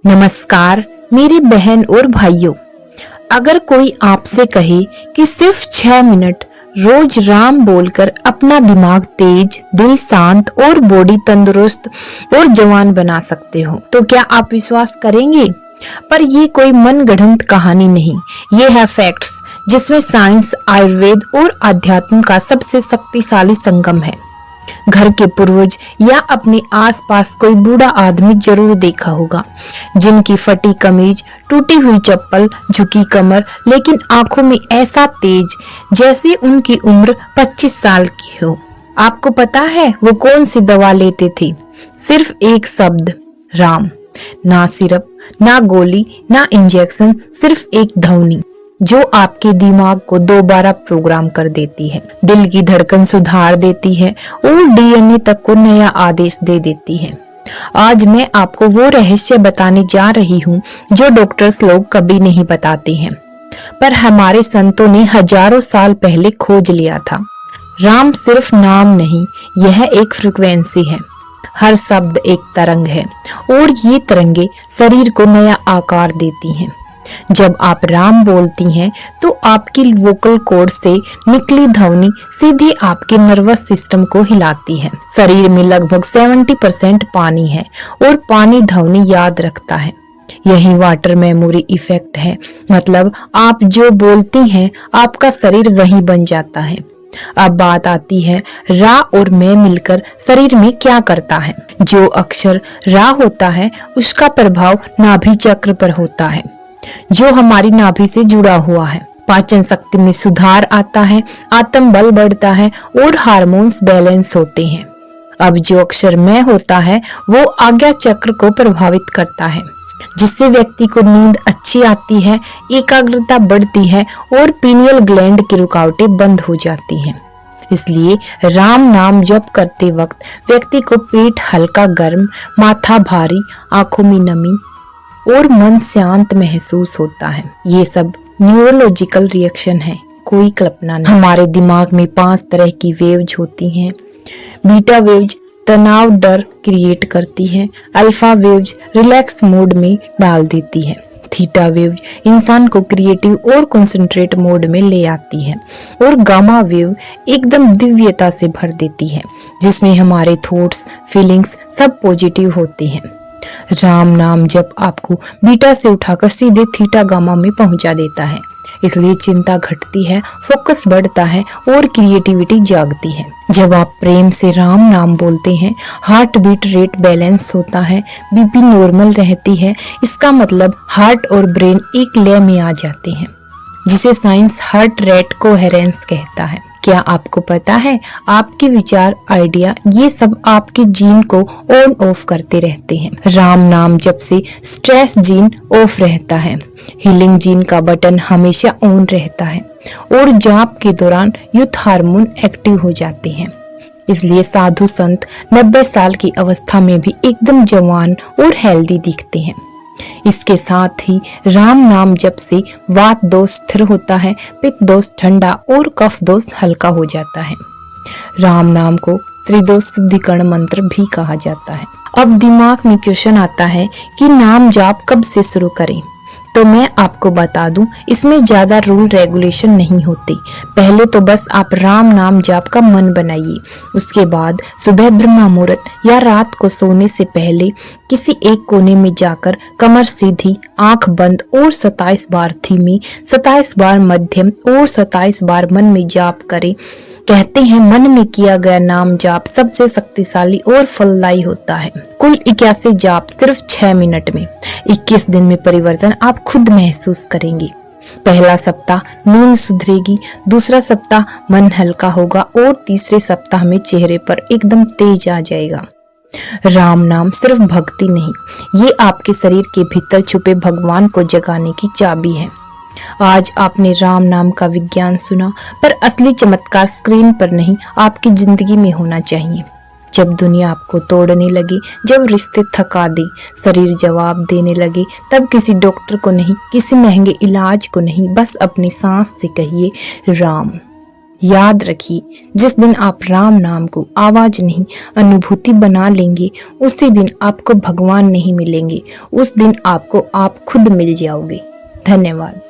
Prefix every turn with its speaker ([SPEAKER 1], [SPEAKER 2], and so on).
[SPEAKER 1] नमस्कार मेरी बहन और भाइयों, अगर कोई आपसे कहे कि सिर्फ 6 मिनट रोज राम बोलकर अपना दिमाग तेज, दिल शांत और बॉडी तंदुरुस्त और जवान बना सकते हो, तो क्या आप विश्वास करेंगे? पर ये कोई मनगढ़ंत कहानी नहीं, ये है फैक्ट्स जिसमें साइंस, आयुर्वेद और अध्यात्म का सबसे शक्तिशाली संगम है। घर के पूर्वज या अपने आसपास कोई बूढ़ा आदमी जरूर देखा होगा, जिनकी फटी कमीज, टूटी हुई चप्पल, झुकी कमर, लेकिन आंखों में ऐसा तेज जैसे उनकी उम्र 25 साल की हो। आपको पता है वो कौन सी दवा लेते थे? सिर्फ एक शब्द, राम। ना सिरप, ना गोली, ना इंजेक्शन, सिर्फ एक ध्वनि जो आपके दिमाग को दोबारा प्रोग्राम कर देती है, दिल की धड़कन सुधार देती है और डीएनए तक को नया आदेश दे देती है। आज मैं आपको वो रहस्य बताने जा रही हूँ जो डॉक्टर्स लोग कभी नहीं बताते हैं, पर हमारे संतों ने हजारों साल पहले खोज लिया था। राम सिर्फ नाम नहीं, यह एक फ्रीक्वेंसी है। हर शब्द एक तरंग है और ये तरंगे शरीर को नया आकार देती हैं। जब आप राम बोलती हैं तो आपकी वोकल कॉर्ड से निकली ध्वनि सीधे आपके नर्वस सिस्टम को हिलाती है। शरीर में लगभग 70% पानी है और पानी ध्वनि याद रखता है। यही वाटर मेमोरी इफेक्ट है, मतलब आप जो बोलती हैं आपका शरीर वही बन जाता है। अब बात आती है रा और मैं मिलकर शरीर में क्या करता है। जो अक्षर रा होता है उसका प्रभाव नाभि चक्र पर होता है, जो हमारी नाभि से जुड़ा हुआ है। पाचन शक्ति में सुधार आता है, आत्म बल बढ़ता है और हार्मोन्स बैलेंस होते हैं। अब जो अक्षर मैं होता है वो आज्ञा चक्र को प्रभावित करता है, जिससे व्यक्ति को नींद अच्छी आती है, एकाग्रता बढ़ती है और पीनियल ग्लैंड की रुकावटें बंद हो जाती हैं। इसलिए राम नाम जप करते वक्त व्यक्ति को पेट हल्का गर्म, माथा भारी, आंखों में नमी और मन शांत महसूस होता है। ये सब न्यूरोलॉजिकल रिएक्शन है, कोई कल्पना नहीं। हमारे दिमाग में 5 तरह की वेव्स होती हैं। बीटा वेव्स तनाव डर क्रिएट करती है, अल्फा वेव्स रिलैक्स मोड में डाल देती है, थीटा वेव्स इंसान को क्रिएटिव और कंसंट्रेट मोड में ले आती है और गामा वेव एकदम दिव्यता से भर देती है, जिसमें हमारे थॉट्स, फीलिंग्स सब पॉजिटिव होते हैं। राम नाम जब आपको बीटा से उठाकर सीधे थीटा गामा में पहुंचा देता है, इसलिए चिंता घटती है, फोकस बढ़ता है और क्रिएटिविटी जागती है। जब आप प्रेम से राम नाम बोलते हैं, हार्ट बीट रेट बैलेंस होता है, बीपी नॉर्मल रहती है। इसका मतलब हार्ट और ब्रेन एक लय में आ जाते हैं, जिसे साइंस हार्ट रेट कोहेरेंस कहता है। क्या आपको पता है आपके विचार, आइडिया, ये सब आपके जीन को ऑन ऑफ करते रहते हैं। राम नाम जब से स्ट्रेस जीन ऑफ रहता है, हीलिंग जीन का बटन हमेशा ऑन रहता है और जाप के दौरान यूथ हार्मोन एक्टिव हो जाते हैं। इसलिए साधु संत 90 साल की अवस्था में भी एकदम जवान और हेल्दी दिखते हैं। इसके साथ ही राम नाम जप से वात दोष स्थिर होता है, पित्त दोष ठंडा और कफ दोष हल्का हो जाता है। राम नाम को त्रिदोष शुद्धिकरण मंत्र भी कहा जाता है। अब दिमाग में क्वेश्चन आता है कि नाम जाप कब से शुरू करें, तो मैं आपको बता दूं, इसमें ज्यादा रूल रेगुलेशन नहीं होते। पहले तो बस आप राम नाम जाप का मन बनाइए, उसके बाद सुबह ब्रह्म मुहूर्त या रात को सोने से पहले किसी एक कोने में जाकर कमर सीधी, आंख बंद और 27 बार धीमी, 27 बार मध्यम और 27 बार मन में जाप करें। कहते हैं मन में किया गया नाम जाप सबसे शक्तिशाली और फलदायी होता है। कुल 81 जाप सिर्फ 6 मिनट में, 21 दिन में परिवर्तन आप खुद महसूस करेंगे। पहला सप्ताह नींद सुधरेगी, दूसरा सप्ताह मन हल्का होगा और तीसरे सप्ताह में चेहरे पर एकदम तेज आ जाएगा। राम नाम सिर्फ भक्ति नहीं, ये आपके शरीर के भीतर छुपे भगवान को जगाने की चाबी है। आज आपने राम नाम का विज्ञान सुना, पर असली चमत्कार स्क्रीन पर नहीं, आपकी जिंदगी में होना चाहिए। जब दुनिया आपको तोड़ने लगे, जब रिश्ते थका दे, शरीर जवाब देने लगे, तब किसी डॉक्टर को नहीं, किसी महंगे इलाज को नहीं, बस अपनी सांस से कहिए राम। याद रखिए, जिस दिन आप राम नाम को आवाज नहीं अनुभूति बना लेंगे, उसी दिन आपको भगवान नहीं मिलेंगे, उस दिन आपको आप खुद मिल जाओगे। धन्यवाद।